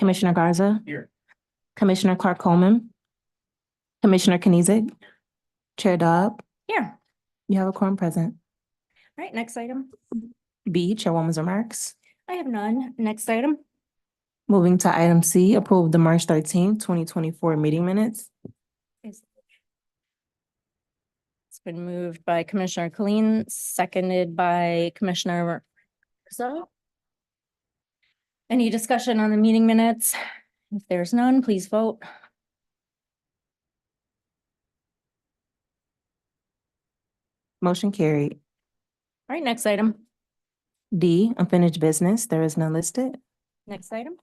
Commissioner Garza, Here. Commissioner Clark Coleman, Commissioner Kniezek, Chair Dobb, Here. you have a quorum present. All right, next item. B, Chairwoman's remarks. I have none. Next item. Moving to item C, approve the March 2024 meeting minutes. It's been moved by Commissioner Colleen, seconded by Commissioner Rizzo. Any discussion on the meeting minutes? If there's none, please vote. Motion carried. All right, next item. D, unfinished business. There is none listed. Next item.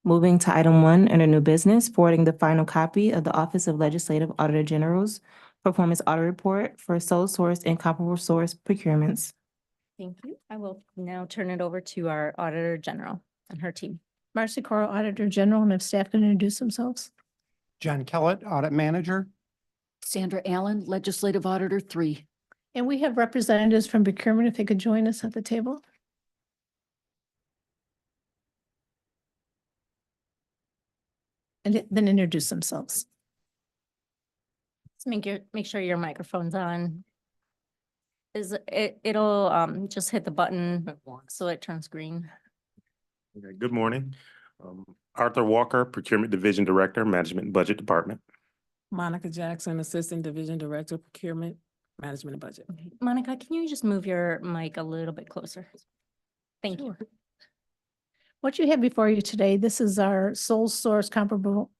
Moving to item 1 under new business, forwarding the final copy of the Office of Legislative Auditor General's Performance Audit Report for sole source and comparable source procurements. Thank you. I will now turn it over to our Auditor General and her team. Marcy Coro, Auditor General, and if staff can introduce themselves. John Kellett, Audit Manager. Sandra Allen, Legislative Auditor 3. And we have representatives from procurement, if they could join us at the table. And then introduce themselves. Let's make sure your microphone's on. It'll just hit the button so it turns green. Okay, good morning. Arthur Walker, Procurement Division Director, Management and Budget Department. Monica Jackson, Assistant Division Director, Procurement, Management and Budget. Monica, can you just move your mic a little bit closer? Thank you. What you have before you today, this is our sole source comparable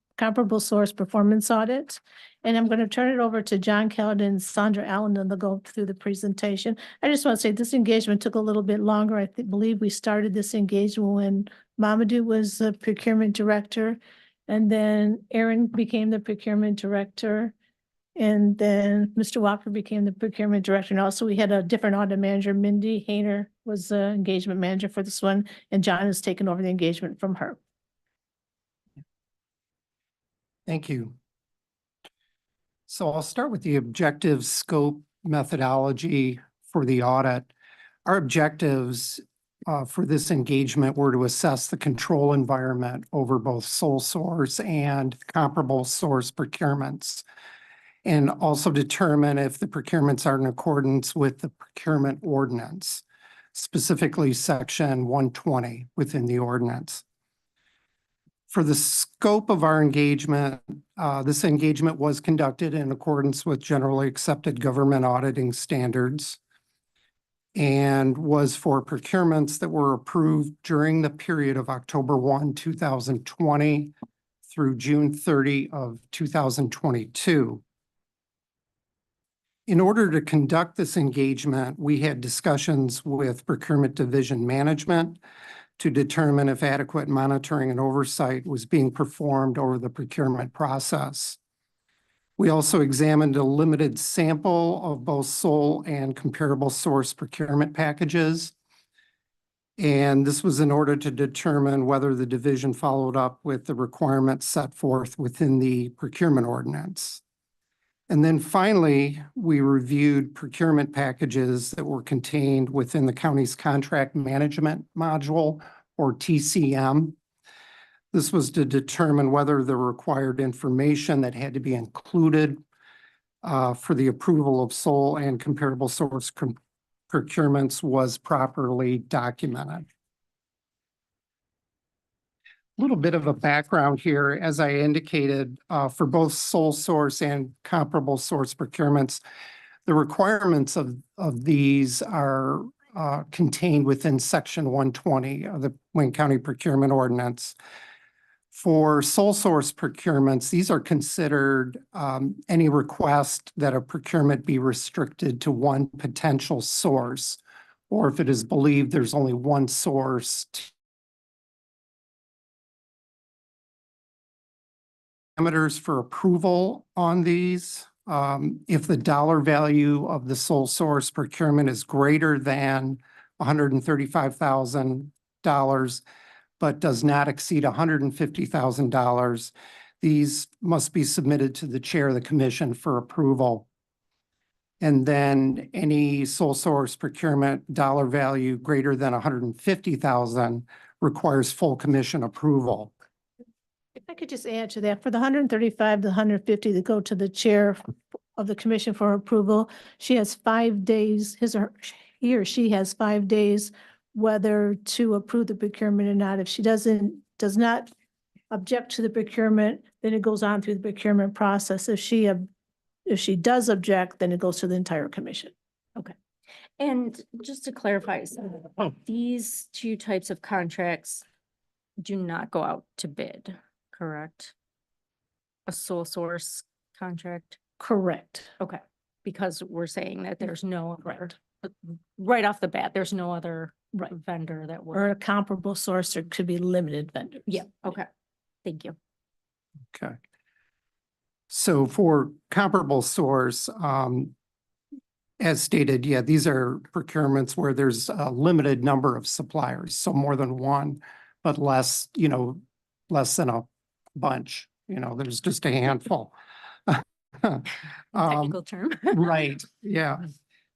source performance audit. And I'm going to turn it over to John Kellett and Sandra Allen, and they'll go through the presentation. I just want to say this engagement took a little bit longer. I believe we started this engagement when Mamadou was the procurement director, and then Aaron became the procurement director. And then Mr. Walker became the procurement director. And also we had a different audit manager, Mindy Hayner was the engagement manager for this one. And John has taken over the engagement from her. Thank you. So I'll start with the objective scope methodology for the audit. Our objectives for this engagement were to assess the control environment over both sole source and comparable source procurements, and also determine if the procurements are in accordance with the procurement ordinance, specifically section 120 within the ordinance. For the scope of our engagement, this engagement was conducted in accordance with generally accepted government auditing standards and was for procurements that were approved during the period of October 1, 2020 through June 30 of 2022. In order to conduct this engagement, we had discussions with Procurement Division Management to determine if adequate monitoring and oversight was being performed over the procurement process. We also examined a limited sample of both sole and comparable source procurement packages. And this was in order to determine whether the division followed up with the requirements set forth within the procurement ordinance. And then finally, we reviewed procurement packages that were contained within the county's contract management module, or TCM. This was to determine whether the required information that had to be included for the approval of sole and comparable source procurements was properly documented. A little bit of a background here, as I indicated, for both sole source and comparable source procurements, the requirements of these are contained within section 120 of the Wayne County Procurement Ordinance. For sole source procurements, these are considered any request that a procurement be restricted to one potential source, or if it is believed there's only one source. Parameters for approval on these. If the dollar value of the sole source procurement is greater than $135,000, but does not exceed $150,000, these must be submitted to the chair of the commission for approval. And then any sole source procurement dollar value greater than $150,000 requires full commission approval. I could just add to that, for the 135, the 150 that go to the chair of the commission for approval, she has 5 days, he or she has 5 days whether to approve the procurement or not. If she does not object to the procurement, then it goes on through the procurement process. If she does object, then it goes to the entire commission. And just to clarify, so these two types of contracts do not go out to bid, correct? A sole source contract? Correct. Okay, because we're saying that there's no other, right off the bat, there's no other Right. vendor that Or would. a comparable source, or could be limited vendors. Yeah, okay, thank you. Okay. So for comparable source, as stated, yeah, these are procurements where there's a limited number of suppliers, so more than one, but less, less than a bunch, there's just a handful. Technical term. Right, yeah.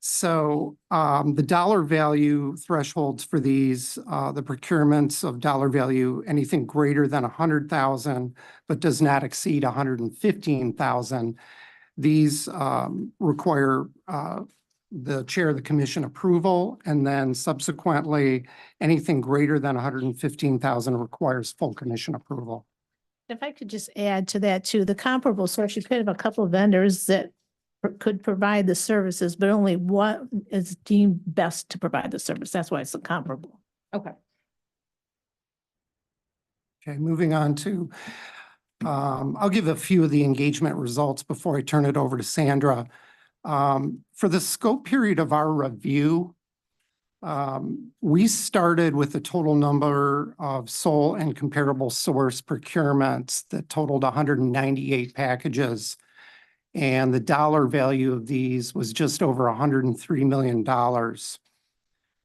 So the dollar value thresholds for these, the procurements of dollar value, anything greater than 100,000, but does not exceed 115,000. These require the chair of the commission approval, and then subsequently, anything greater than 115,000 requires full commission approval. If I could just add to that too, the comparable source, you could have a couple of vendors that could provide the services, but only one is deemed best to provide the service. That's why it's a comparable. Okay. Okay, moving on to, I'll give a few of the engagement results before I turn it over to Sandra. For the scope period of our review, we started with a total number of sole and comparable source procurements that totaled 198 packages. And the dollar value of these was just over $103 million.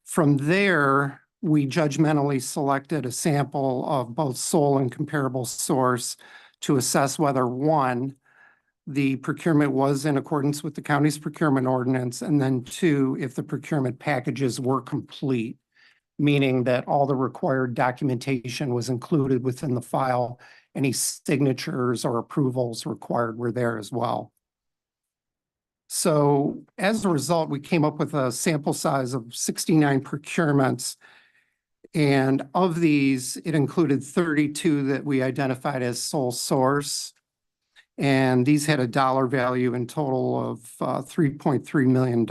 From there, we judgmentally selected a sample of both sole and comparable source to assess whether, one, the procurement was in accordance with the county's procurement ordinance, and then two, if the procurement packages were complete, meaning that all the required documentation was included within the file. Any signatures or approvals required were there as well. So as a result, we came up with a sample size of 69 procurements. And of these, it included 32 that we identified as sole source. And these had a dollar value in total of $3.3 million.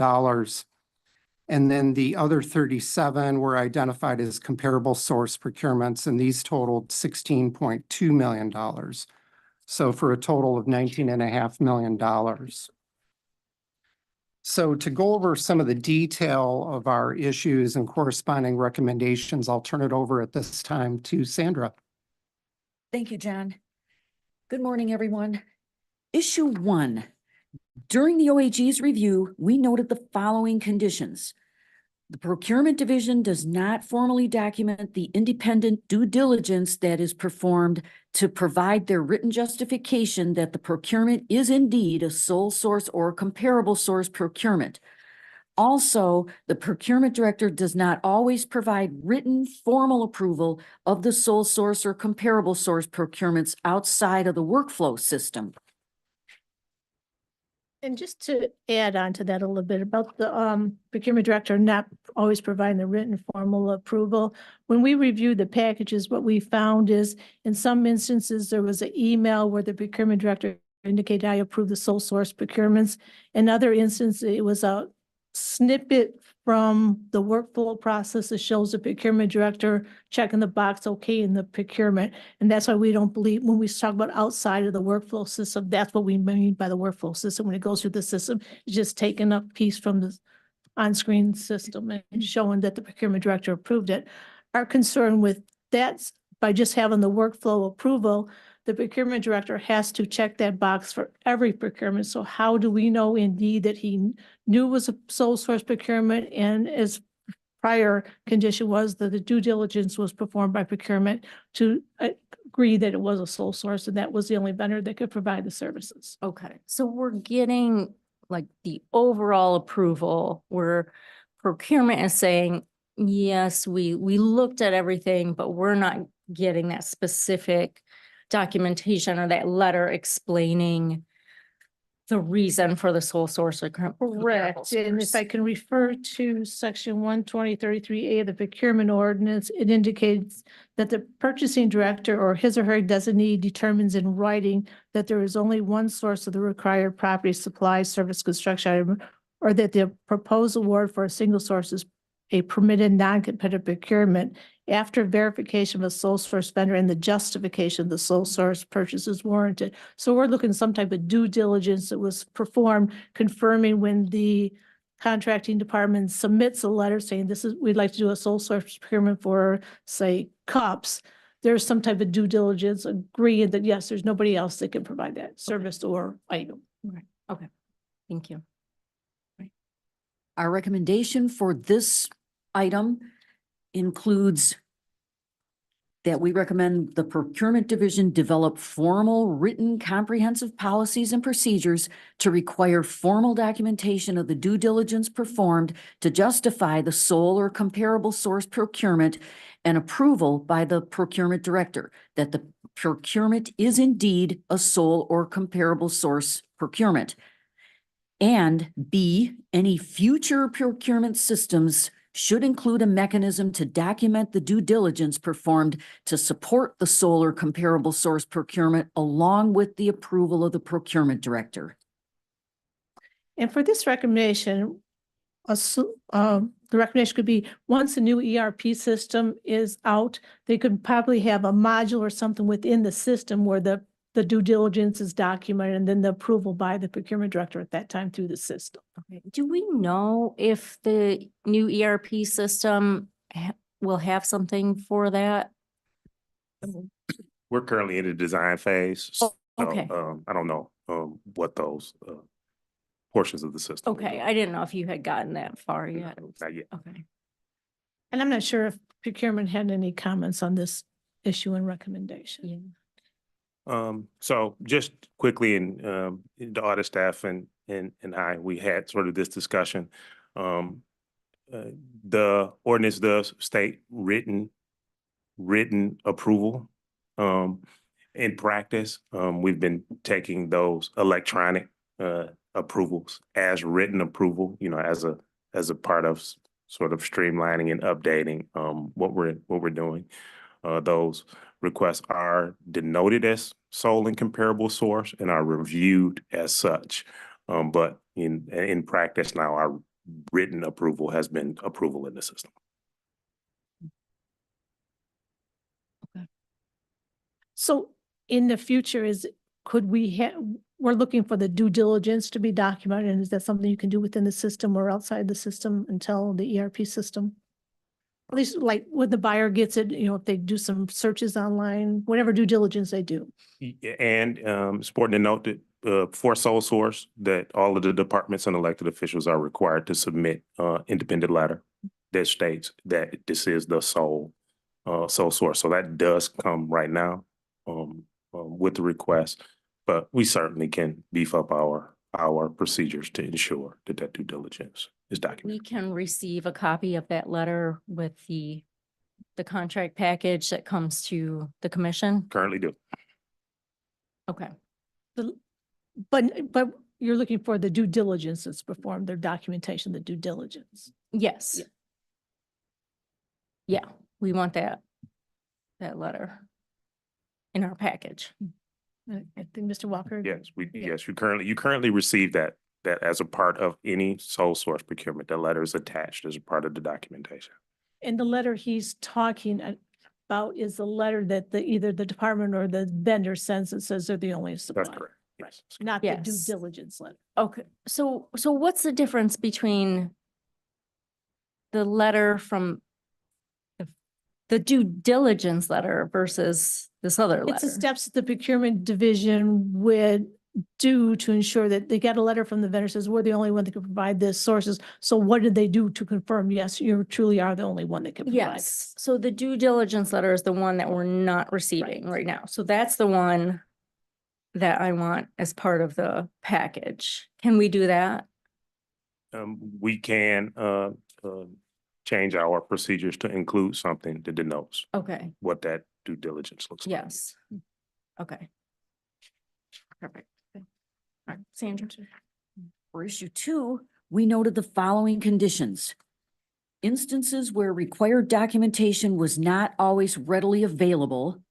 And then the other 37 were identified as comparable source procurements, and these totaled $16.2 million. So for a total of $19.5 million. So to go over some of the detail of our issues and corresponding recommendations, I'll turn it over at this time to Sandra. Thank you, John. Good morning, everyone. Issue 1. During the OAG's review, we noted the following conditions. The procurement division does not formally document the independent due diligence that is performed to provide their written justification that the procurement is indeed a sole source or comparable source procurement. Also, the procurement director does not always provide written formal approval of the sole source or comparable source procurements outside of the workflow system. And just to add on to that a little bit about the procurement director not always providing the written formal approval. When we reviewed the packages, what we found is in some instances, there was an email where the procurement director indicated I approve the sole source procurements. In other instances, it was a snippet from the workflow process that shows the procurement director checking the box okay in the procurement. And that's why we don't believe when we talk about outside of the workflow system, that's what we mean by the workflow system. When it goes through the system, it's just taking a piece from the on-screen system and showing that the procurement director approved it. Our concern with that's by just having the workflow approval, the procurement director has to check that box for every procurement. So how do we know indeed that he knew it was a sole source procurement, and as prior condition was that the due diligence was performed by procurement to agree that it was a sole source and that was the only vendor that could provide the services. Okay, so we're getting like the overall approval where procurement is saying, yes, we looked at everything, but we're not getting that specific documentation or that letter explaining the reason for the sole source or Correct, and if I can refer to section 120-33A of the procurement ordinance, it indicates that the purchasing director or his or her designee determines in writing that there is only one source of the required property, supply, service, construction item, or that the proposed award for a single source is a permitted non-competitive procurement after verification of a sole source vendor and the justification of the sole source purchase is warranted. So we're looking at some type of due diligence that was performed, confirming when the contracting department submits a letter saying this is, we'd like to do a sole source procurement for, say, cups. There's some type of due diligence agreeing that, yes, there's nobody else that can provide that service or item. Right, okay, thank you. Our recommendation for this item includes that we recommend the procurement division develop formal written comprehensive policies and procedures to require formal documentation of the due diligence performed to justify the sole or comparable source procurement and approval by the procurement director that the procurement is indeed a sole or comparable source procurement. And B, any future procurement systems should include a mechanism to document the due diligence performed to support the sole or comparable source procurement along with the approval of the procurement director. And for this recommendation, the recommendation could be, once a new ERP system is out, they could probably have a module or something within the system where the due diligence is documented and then the approval by the procurement director at that time through the system. Okay. Do we know if the new ERP system will have something for that? We're currently in the design phase. Oh, so, okay. I don't know, what those, portions of the system. Okay, I didn't know if you had gotten that far yet. Not yet. Okay. And I'm not sure if procurement had any comments on this issue and recommendation. Yeah. So just quickly, the audit staff and I, we had sort of this discussion. The ordinance does state written approval. In practice, we've been taking those electronic approvals as written approval, as a part of sort of streamlining and updating what we're doing. Those requests are denoted as sole and comparable source and are reviewed as such. But in practice now, our written approval has been approval in the system. So in the future could we have, we're looking for the due diligence to be documented, and is that something you can do within the system or outside the system until the ERP system? At least like when the buyer gets it, if they do some searches online, whatever due diligence they do. And it's important to note that for sole source, that all of the departments and elected officials are required to submit independent letter that states that this is the sole source. So that does come right now with the request, but we certainly can beef up our procedures to ensure that due diligence is We documented. can receive a copy of that letter with the contract package that comes to the commission. Currently do. Okay. But you're looking for the due diligence that's performed, their documentation, the due diligence. Yes. Yeah, we want that letter in our package. I think Mr. Walker. Yes, Yeah. you currently receive that as a part of any sole source procurement. The letter is attached as a part of the documentation. And the letter he's talking about is the letter that either the department or the vendor sends that says they're the only supplier. That's correct. Yes. Not the due Yes. diligence letter. Okay, so what's the difference between the letter from the due diligence letter versus this other It's the letter? steps that the procurement division would do to ensure that they get a letter from the vendor says, we're the only one that can provide this sources. So what did they do to confirm, yes, you truly are the only one that can provide? Yes, so the due diligence letter is the one that we're not receiving right now. So that's the one that I want as part of the package. Can we do that? We can change our procedures to include something that denotes Okay, what that due diligence looks like. yes. Okay. Perfect. Okay. All right, Sandra. For issue 2, we noted the following conditions. Instances where required documentation was not always readily available.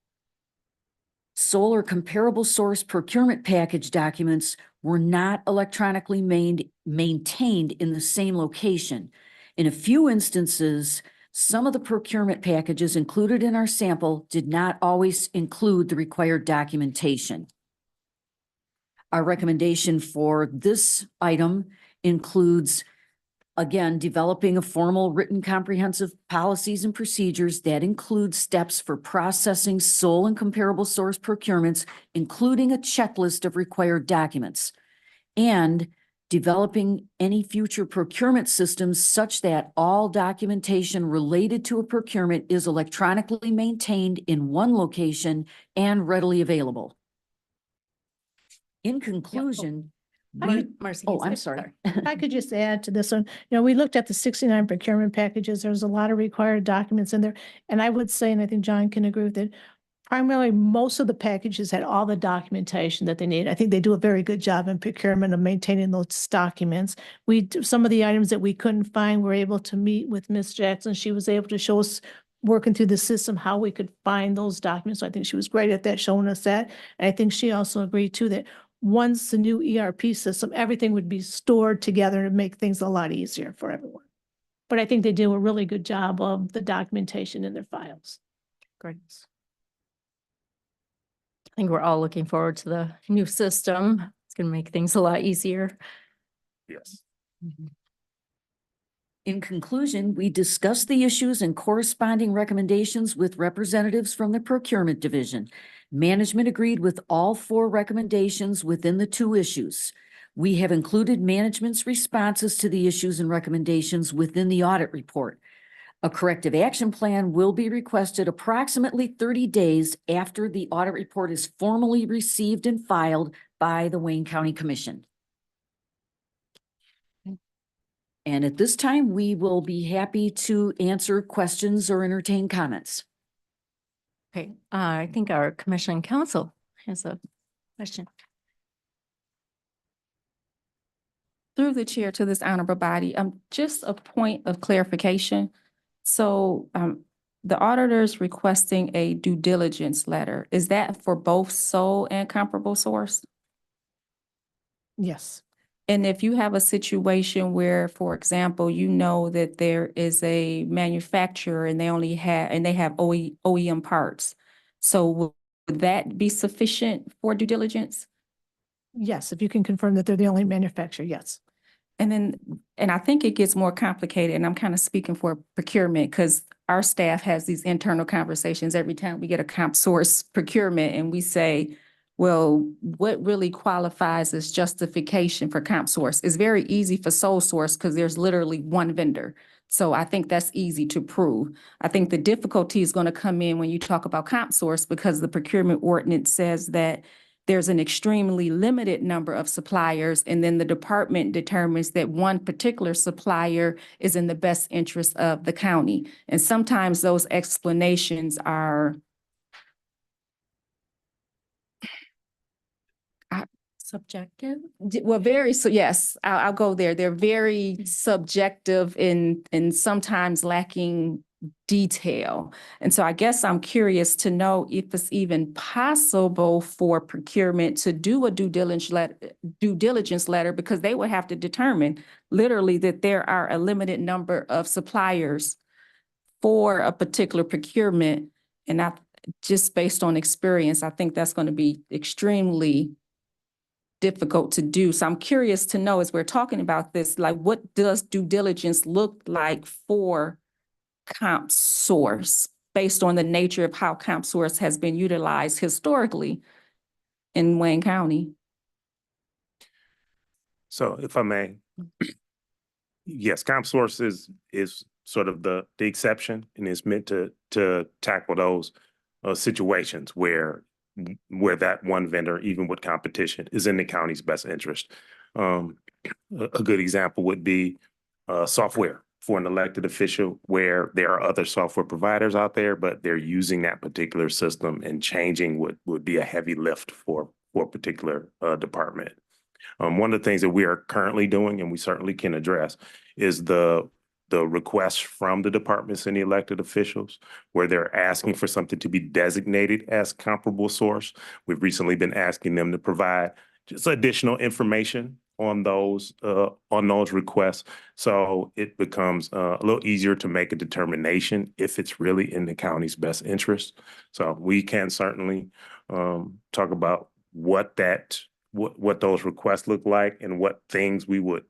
Sole or comparable source procurement package documents were not electronically maintained in the same location. In a few instances, some of the procurement packages included in our sample did not always include the required documentation. Our recommendation for this item includes, again, developing a formal written comprehensive policies and procedures that include steps for processing sole and comparable source procurements, including a checklist of required documents, and developing any future procurement systems such that all documentation related to a procurement is electronically maintained in one location and readily available. In conclusion, Marcy. oh, you I'm said- sorry. If I could just add to this one, we looked at the 69 procurement packages. There's a lot of required documents in there. And I would say, and I think John can agree with it, primarily most of the packages had all the documentation that they need. I think they do a very good job in procurement of maintaining those documents. Some of the items that we couldn't find, we're able to meet with Ms. Jackson. She was able to show us, working through the system, how we could find those documents. So I think she was great at that, showing us that. And I think she also agreed too that once the new ERP system, everything would be stored together to make things a lot easier for everyone. But I think they do a really good job of the documentation in their files. Great. I think we're all looking forward to the new system. It's going to make things a lot easier. Yes. In conclusion, we discussed the issues and corresponding recommendations with representatives from the procurement division. Management agreed with all 4 recommendations within the 2 issues. We have included management's responses to the issues and recommendations within the audit report. A corrective action plan will be requested approximately 30 days after the audit report is formally received and filed by the Wayne County Commission. And at this time, we will be happy to answer questions or entertain comments. Okay, I think our commission and council has a question. Through the chair to this honorable body, just a point of clarification. So the auditor's requesting a due diligence letter. Is that for both sole and comparable source? Yes. And if you have a situation where, for example, you know that there is a manufacturer and they have OEM parts. So would that be sufficient for due diligence? Yes, if you can confirm that they're the only manufacturer, yes. And I think it gets more complicated, and I'm kind of speaking for procurement because our staff has these internal conversations every time we get a comp source procurement and we say, well, what really qualifies as justification for comp source? It's very easy for sole source because there's literally one vendor. So I think that's easy to prove. I think the difficulty is going to come in when you talk about comp source because the procurement ordinance says that there's an extremely limited number of suppliers, and then the department determines that one particular supplier is in the best interest of the county. And sometimes those explanations are Subjective? yes, I'll go there. They're very subjective and sometimes lacking detail. And so I guess I'm curious to know if it's even possible for procurement to do a due diligence letter, because they would have to determine literally that there are a limited number of suppliers for a particular procurement. And just based on experience, I think that's going to be extremely difficult to do. So I'm curious to know, as we're talking about this, like, what does due diligence look like for comp source based on the nature of how comp source has been utilized historically in Wayne County? So if I may, yes, comp source is sort of the exception, and it's meant to tackle those situations where that one vendor, even with competition, is in the county's best interest. A good example would be software. for an elected official where there are other software providers out there, but they're using that particular system, and changing would be a heavy lift for a particular department. One of the things that we are currently doing, and we certainly can address, is the requests from the departments and the elected officials where they're asking for something to be designated as comparable source. We've recently been asking them to provide just additional information on those requests. So it becomes a little easier to make a determination if it's really in the county's best interest. So we can certainly talk about what those requests look like and what things we would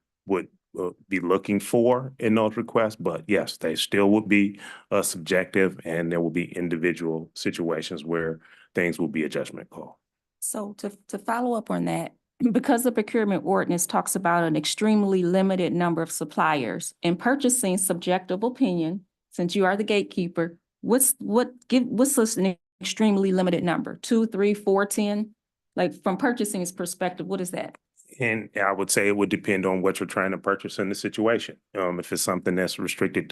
be looking for in those requests. But yes, they still would be subjective, and there will be individual situations where things will be a judgment call. So to follow up on that, because the procurement ordinance talks about an extremely limited number of suppliers and purchasing subjective opinion, since you are the gatekeeper, what's an extremely limited number? 2, 3, 4, 10? Like from purchasing's perspective, what is that? And I would say it would depend on what you're trying to purchase in the situation. If it's something that's restricted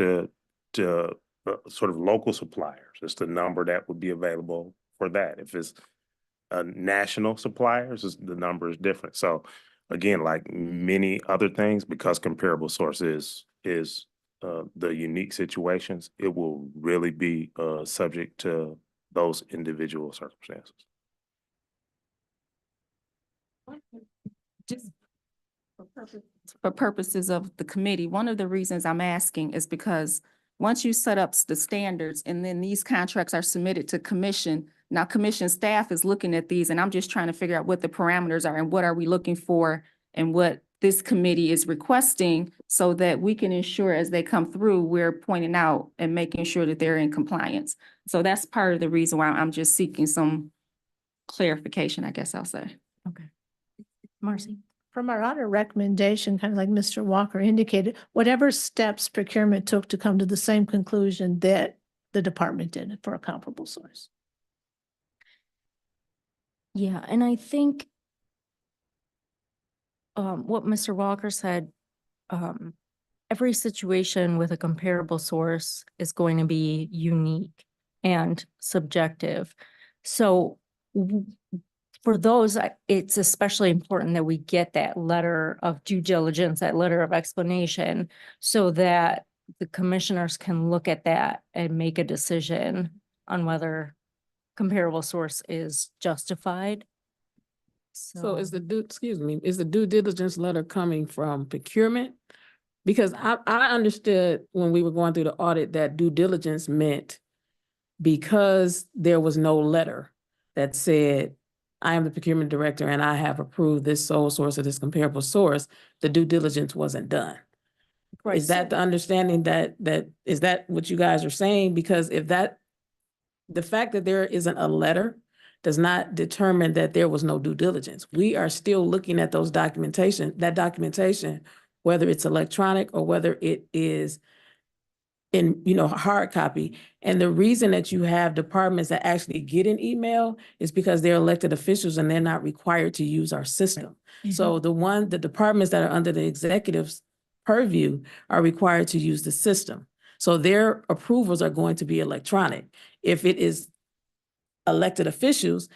to sort of local suppliers, it's the number that would be available for that. If it's national suppliers, the number is different. So again, like many other things, because comparable source is the unique situations, it will really be subject to those individual circumstances. Just for purposes of the committee, one of the reasons I'm asking is because once you set up the standards and then these contracts are submitted to commission, now commission staff is looking at these, and I'm just trying to figure out what the parameters are and what are we looking for and what this committee is requesting so that we can ensure as they come through, we're pointing out and making sure that they're in compliance. So that's part of the reason why I'm just seeking some clarification, I guess I'll say. Okay. Marcy? From our audit recommendation, kind of like Mr. Walker indicated, whatever steps procurement took to come to the same conclusion that the department did for a comparable source. Yeah, and I think what Mr. Walker said, every situation with a comparable source is going to be unique and subjective. So for those, it's especially important that we get that letter of due diligence, that letter of explanation, so that the commissioners can look at that and make a decision on whether comparable source is justified. So is the due diligence letter coming from procurement? Because I understood when we were going through the audit that due diligence meant because there was no letter that said, I am the procurement director and I have approved this sole source or this comparable source, the due diligence wasn't done. Right. Is that the understanding that is that what you guys are saying? Because if that, the fact that there isn't a letter does not determine that there was no due diligence. We are still looking at that documentation, whether it's electronic or whether it is in, hard copy. And the reason that you have departments that actually get an email is because they're elected officials and they're not required to use our system. Mm-hmm. So the departments that are under the executive's purview are required to use the system. So their approvals are going to be electronic. If it is elected officials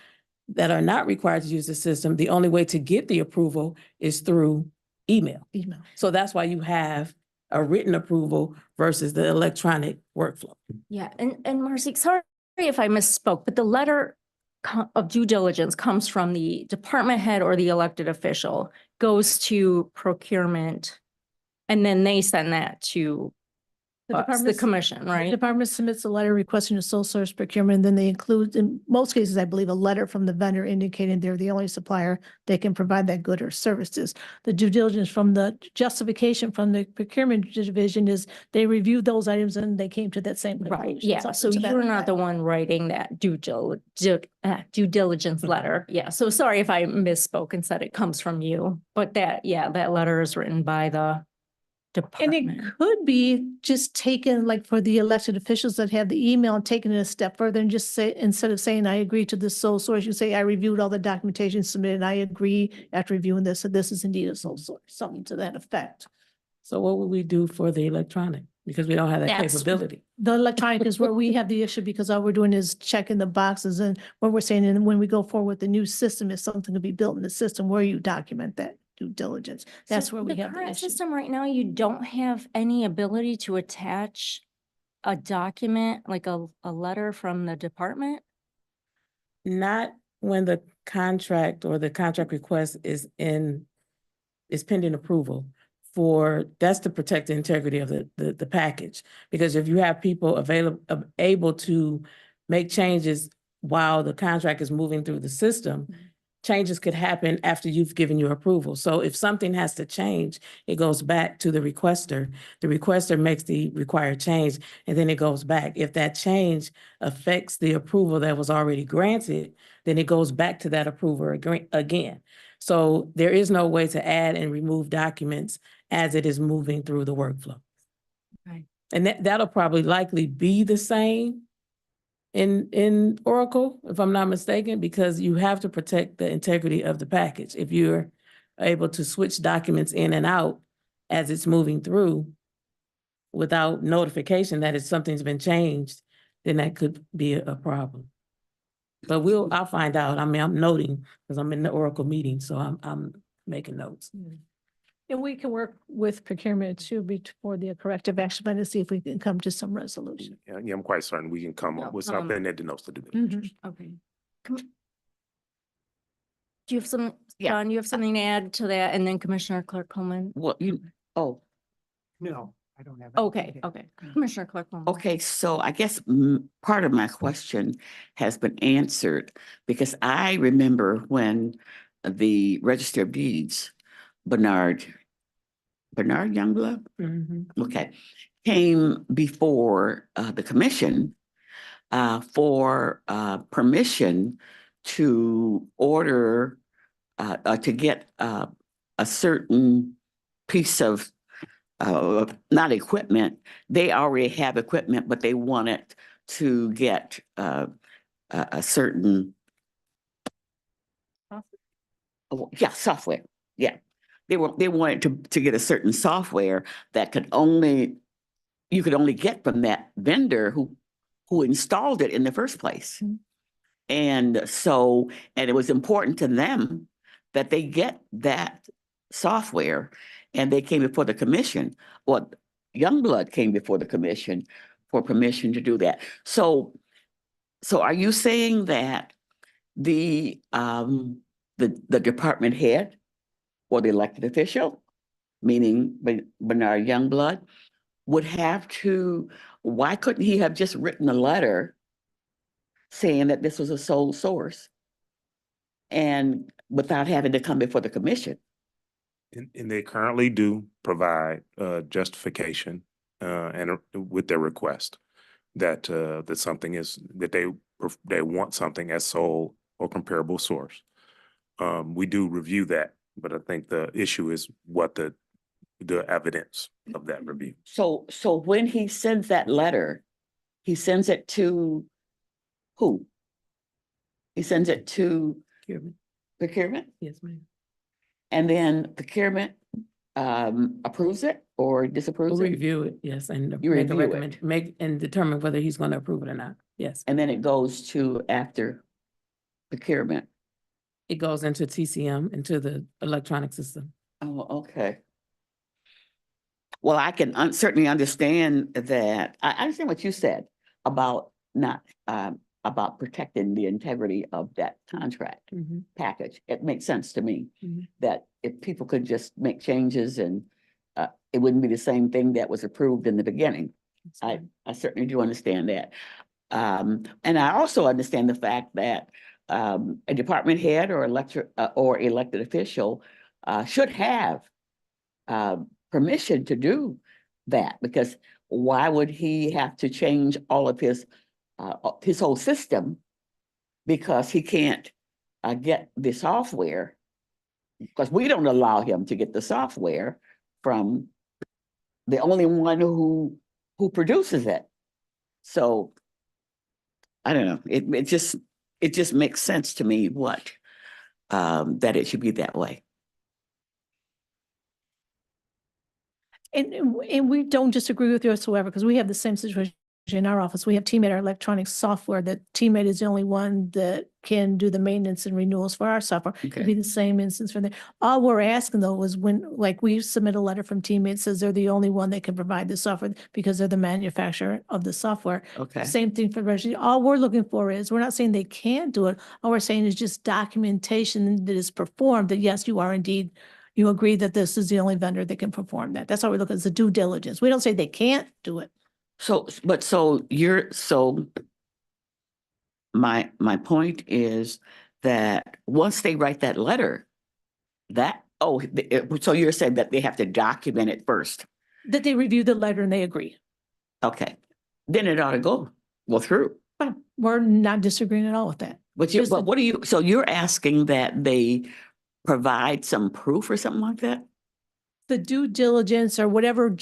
that are not required to use the system, the only way to get the approval is through email. So that's why you have a written approval versus the electronic workflow. Yeah, and Marcy, sorry if I misspoke, but the letter of due diligence comes from the department head or the elected official, goes to procurement, and then they send that to the commission, The right? department submits a letter requesting a sole source procurement, and then they include, in most cases, I believe, a letter from the vendor indicating they're the only supplier that can provide that good or services. The due diligence from the justification from the procurement division is they reviewed those items and they came to that same Right, conclusion. yeah, so to that you're not effect. the one writing that due diligence letter. Yeah, so sorry if I misspoke and said it comes from you, but that letter is written by the And it department. could be just taken, like for the elected officials that have the email, and taking it a step further and just say, instead of saying, I agree to this sole source, you say, I reviewed all the documentation submitted. I agree after reviewing this, that this is indeed a sole source, something to that effect. So what would we do for the electronic? because we don't have that That's- capability. The electronic is where we have the issue because all we're doing is checking the boxes and what we're saying, and when we go forward with the new system, if something to be built in the system where you document that due diligence. That's So where we have the current issue. system right now, you don't have any ability to attach a document, like a letter from the department? Not when the contract or the contract request is pending approval that's to protect the integrity of the package. Because if you have people able to make changes while the contract is moving through the system, changes could happen after you've given your approval. So if something has to change, it goes back to the requester. The requester makes the required change, and then it goes back. If that change affects the approval that was already granted, then it goes back to that approver again. So there is no way to add and remove documents as it is moving through the workflow. Right. And that'll probably likely be the same in Oracle, if I'm not mistaken, because you have to protect the integrity of the package. If you're able to switch documents in and out as it's moving through without notification that something's been changed, then that could be a problem. But I'll find out. I mean, I'm noting because I'm in the Oracle meeting, so I'm making notes. And we can work with procurement too for the corrective action plan to see if we can come to some resolution. Yeah, I'm quite certain we can come up with something that denotes the due diligence. Okay. Do you have some, Yeah. John, you have something to add to that? And then Commissioner Clark Coleman? Well, oh, No, I don't have. Okay, anything. okay. Commissioner Clark Coleman. okay, so I guess part of my question has been answered because I remember when the Register of Deeds, Bernard Youngblood, okay, came before the commission for permission to order to get a certain piece of not equipment. They already have equipment, but they wanted to get a certain software. Yeah, they wanted to get a certain software that you could only get from that vendor who installed it in the first place. And it was important to them that they get that software, and they came before the commission, or Youngblood came before the commission for permission to do that. So are you saying that the department head or the elected official, meaning Bernard Youngblood, would have to, why couldn't he have just written a letter saying that this was a sole source and without having to come before the commission? And they currently do provide justification and with their request that that something is that they want something as sole or comparable source. We do review that, but I think the issue is what the evidence of that review. So when he sends that letter, he sends it to who? He sends it to procurement? Yes, ma'am. And then procurement approves it or disapproves We'll it? review it, yes, and You make a review it. make and determine whether he's going to approve it or not. Yes, And then it goes to after procurement. it goes into TCM, into the electronic system. Oh, okay. Well, I can certainly understand that. I understand what you said about not, about protecting the integrity of that contract package. It makes sense to me that if people could just make changes and it wouldn't be the same thing that was approved in the beginning. I certainly do understand that. And I also understand the fact that a department head or elected official should have permission to do that, because why would he have to change all of his whole system because he can't get the software? Because we don't allow him to get the software from the only one who produces it. So I don't know. It just makes sense to me that it should be that way. And we don't disagree with you whatsoever, because we have the same situation in our office. We have Teammate, our electronic software, that Teammate is the only one that can do the maintenance and renewals for our software. It'd Okay. be the same instance for them. All we're asking though is when, like, we submit a letter from Teammate, says they're the only one that can provide the software because they're the manufacturer of the software. Okay. Same thing for registry. All we're looking for is, we're not saying they can't do it. All we're saying is just documentation that is performed, that yes, you are indeed, you agree that this is the only vendor that can perform that. That's all we look at, is the due diligence. We don't say they can't do it. So, my point is that once they write that letter, so you're saying that they have to document it first. That they review the letter and they agree. Okay, then it ought to go through. Fine. We're not disagreeing at all with that. But Just what are you, so you're asking that they provide some proof or something like that? the due diligence or whatever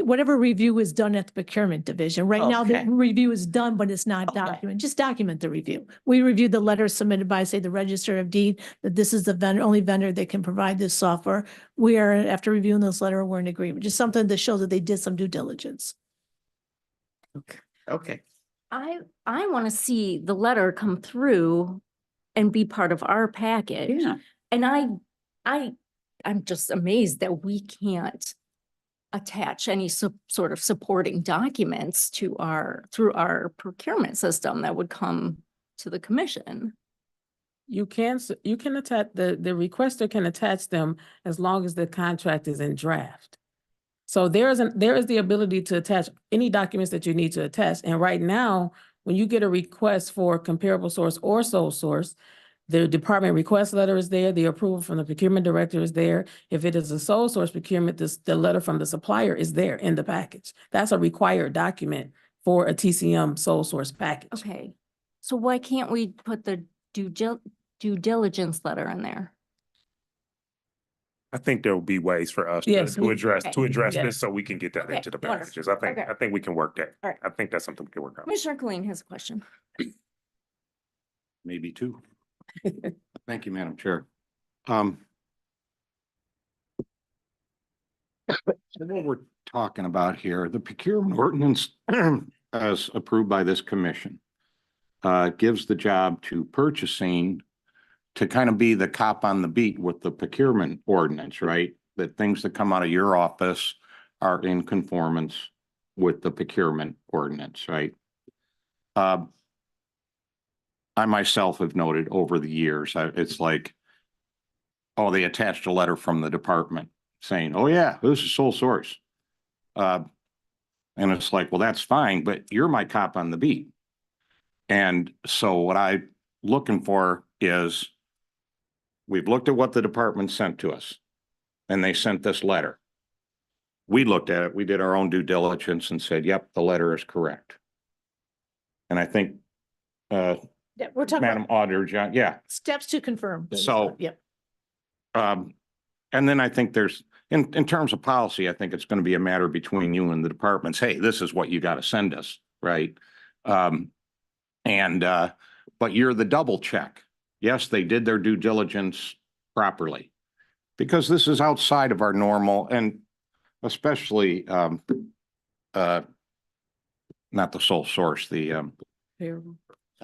whatever review is done at the procurement division. Right now, the Okay. review is done, but it's not Okay. documented. Just document the review. We reviewed the letter submitted by, say, the Register of Deed, that this is the only vendor that can provide this software. We are, after reviewing this letter, we're in agreement. Just something that shows that they did some due diligence. Okay. I want to see the letter come through and be part of our package. Yeah. And I'm just amazed that we can't attach any sort of supporting documents to through our procurement system that would come to the commission. You can attach, the requester can attach them as long as the contract is in draft. So there is the ability to attach any documents that you need to attach. And right now, when you get a request for comparable source or sole source, the department request letter is there, the approval from the procurement director is there. If it is a sole source procurement, the letter from the supplier is there in the package. That's a required document for a TCM sole source package. Okay, so why can't we put the due diligence letter in there? I think there will be ways for us Yes, to address Yes. this so we can get that Okay, into the wonderful. packages. Okay. I think we can work that. All right. I think that's something we can work out. Commissioner Colleen has a question. Maybe two. Thank you, Madam Chair. So what we're talking about here, the procurement ordinance as approved by this commission gives the job to purchasing to kind of be the cop on the beat with the procurement ordinance, right? That things that come out of your office are in conformance with the procurement ordinance, right? I myself have noted over the years, it's like, oh, they attached a letter from the department saying, oh yeah, this is sole source. And it's like, well, that's fine, but you're my cop on the beat. And so what I'm looking for is, we've looked at what the department sent to us, and they sent this letter. We looked at it, we did our own due diligence and said, yep, the letter is correct. And I think, Yeah, we're talking Madam about Auditor, John, yeah. steps to confirm. So- Yep. And then I think there's, in terms of policy, I think it's going to be a matter between you and the departments. Hey, this is what you got to send us, right? But you're the double check. Yes, they did their due diligence properly, because this is outside of our normal, and especially not the sole source,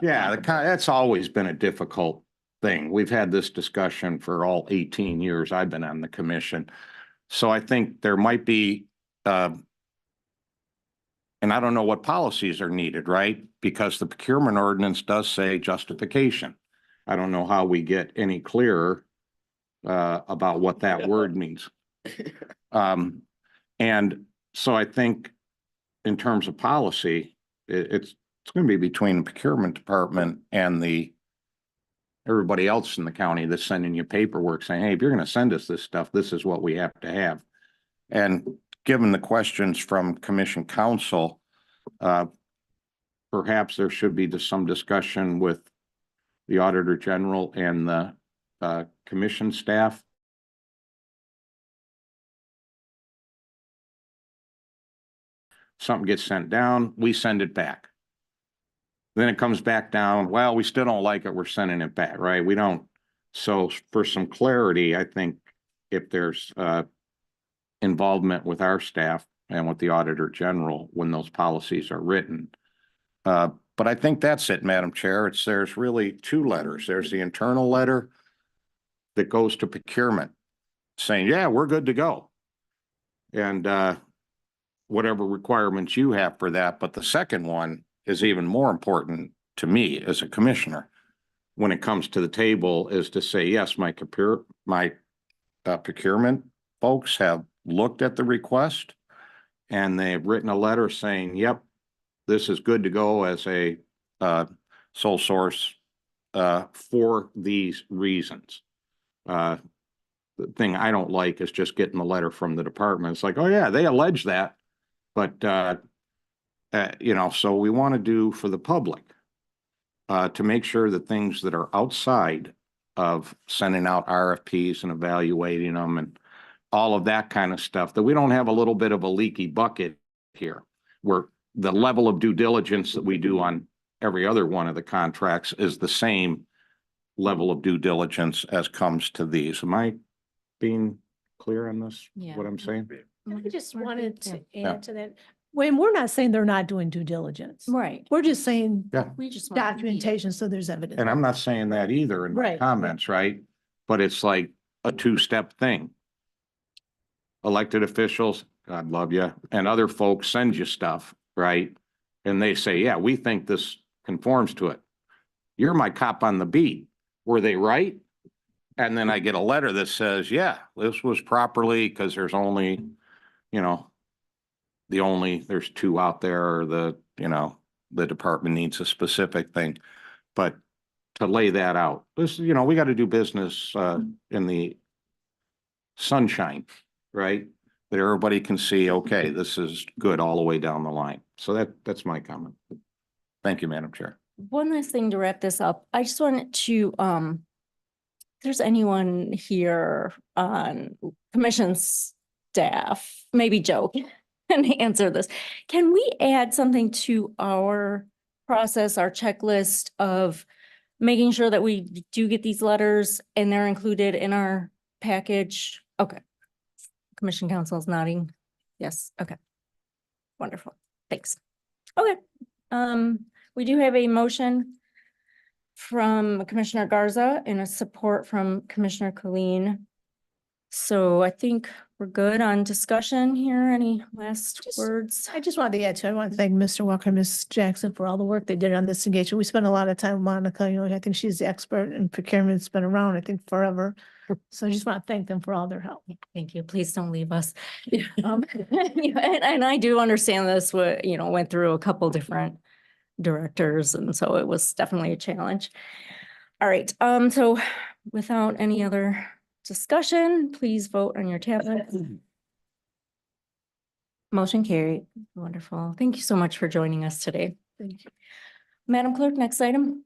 that's always been a difficult thing. We've had this discussion for all 18 years I've been on the commission. So I think there might be, and I don't know what policies are needed, right? Because the procurement ordinance does say justification. I don't know how we get any clearer about what that word means. And so I think in terms of policy, it's going to be between the procurement department and everybody else in the county that's sending you paperwork saying, hey, if you're going to send us this stuff, this is what we have to have. And given the questions from Commission Counsel, perhaps there should be some discussion with the Auditor General and the commission staff. Something gets sent down, we send it back. Then it comes back down, well, we still don't like it, we're sending it back, right? We don't. So for some clarity, I think if there's involvement with our staff and with the Auditor General when those policies are written. But I think that's it, Madam Chair. There's really two letters. There's the internal letter that goes to procurement saying, yeah, we're good to go. And whatever requirements you have for that. But the second one is even more important to me as a commissioner when it comes to the table, is to say, yes, my procurement folks have looked at the request and they've written a letter saying, yep, this is good to go as a sole source for these reasons. The thing I don't like is just getting the letter from the department. It's like, oh yeah, they allege that, but you know, so we want to do for the public to make sure that things that are outside of sending out RFPs and evaluating them and all of that kind of stuff, that we don't have a little bit of a leaky bucket here, where the level of due diligence that we do on every other one of the contracts is the same level of due diligence as comes to these. Am I being clear on this? Yeah. What I'm saying? I just wanted to Yeah. add to that. When we're not saying they're not doing due diligence. Right. We're just saying Yeah. We just. want to read it. documentation, so there's evidence. And I'm not saying that either in my Right. comments, right? But it's like a two-step thing. Elected officials, God love you, and other folks send you stuff, right? And they say, yeah, we think this conforms to it. You're my cop on the beat. Were they right? And then I get a letter that says, yeah, this was properly, because there's only, you know, there's two out there, or the department needs a specific thing. But to lay that out, this, we got to do business in the sunshine, right? That everybody can see, okay, this is good all the way down the line. So that's my comment. Thank you, Madam Chair. One last thing to wrap this up. I just wanted to, if there's anyone here on commission staff, maybe Joe can answer this. Can we add something to our process, our checklist of making sure that we do get these letters and they're included in our package? Okay. Commission Council is nodding. Yes, okay. Wonderful. Thanks. Okay. We do have a motion from Commissioner Garza and a support from Commissioner Colleen. So I think we're good on discussion here. Any last words? I just wanted to add to, I want to thank Mr. Walker and Ms. Jackson for all the work they did on this engagement. We spent a lot of time with Monica, I think she's the expert in procurement. It's been around, I think, forever. So I just want to thank them for all their help. Thank you. Please don't leave us. And I do understand this, went through a couple different directors, and so it was definitely a challenge. All right, so without any other discussion, please vote on your tablet. Motion carried. Wonderful. Thank you so much for joining us today. Thank you. Madam Clerk, next item.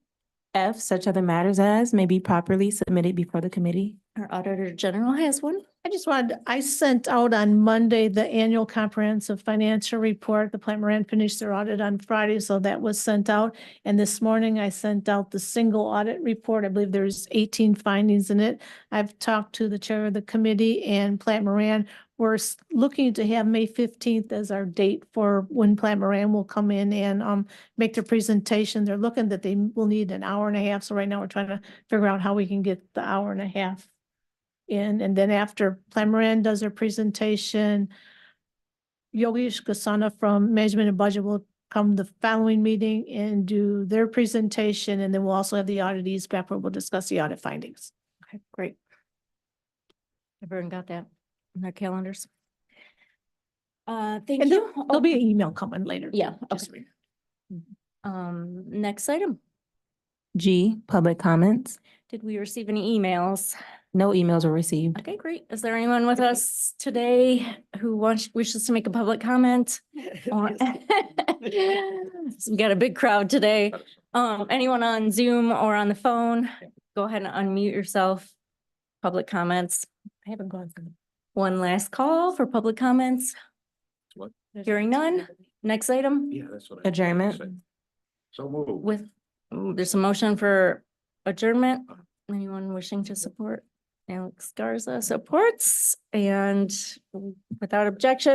F, such other matters as may be properly submitted before the committee. Our Auditor General has one. I sent out on Monday the annual comprehensive financial report. The Plant Moran finished their audit on Friday, so that was sent out. And this morning I sent out the single audit report. I believe there's 18 findings in it. I've talked to the chair of the committee and Plant Moran. We're looking to have May 15th as our date for when Plant Moran will come in and make their presentation. They're looking that they will need an hour and a half. So right now we're trying to figure out how we can get the hour and a half in. And then after Plant Moran does their presentation, Yogesh Gasana from Management and Budget will come the following meeting and do their presentation. And then we'll also have the auditees back where we'll discuss the audit findings. Okay, great. Everyone got that in their calendars? Thank And you. there'll be an email coming later. Yeah, Just- okay. Next item. G, public comments. Did we receive any emails? No emails were received. Okay, great. Is there anyone with us today who wishes to make a public comment? So we got a big crowd today. Anyone on Zoom or on the phone, go ahead and unmute yourself. Public comments. I haven't gone through. One last call for public comments. What? Hearing none. Next item Yeah, that's what Adjournment. So move. with, there's a motion for adjournment. Anyone wishing to support? Alex Garza supports, and without objection,